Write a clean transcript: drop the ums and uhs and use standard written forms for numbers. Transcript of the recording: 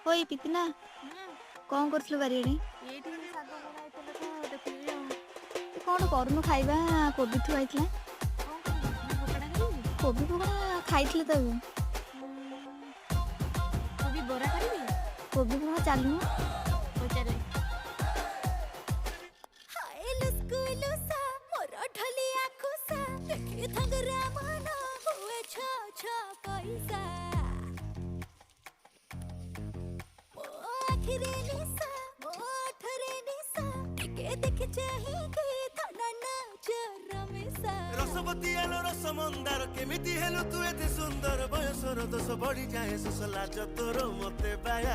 ओए पितिना कौन करथलो बारियाडे ଏଇଠି ଶାଗ ବଡା ହେଇଥିଲା ତ ଦେଖୁଛି ଆଉ। कौन करूनु खाइबा कोबी थु आइतला କଣ କରିବି ନା ପକୋଡା କରିବି। कोबी पकोड़ा खाइतले तो କୋବି ବରା କରିବି। कोबी पकोड़ा चालू ହଉ ଚାଲେ। हाय लुस्कु लुसा मोर ढलिया खुसा देखी थंगरा मन हुए छ छ पैसा ओ आखिरे निसा ओ ठरे निसा टिके देख चाहे के थना नाच रमेसा रसवती आलो रस मंदार केमिति हेलु तू एते सुंदर बयसर दोष बढ़ी जाए सोस लाज तोर मते बाया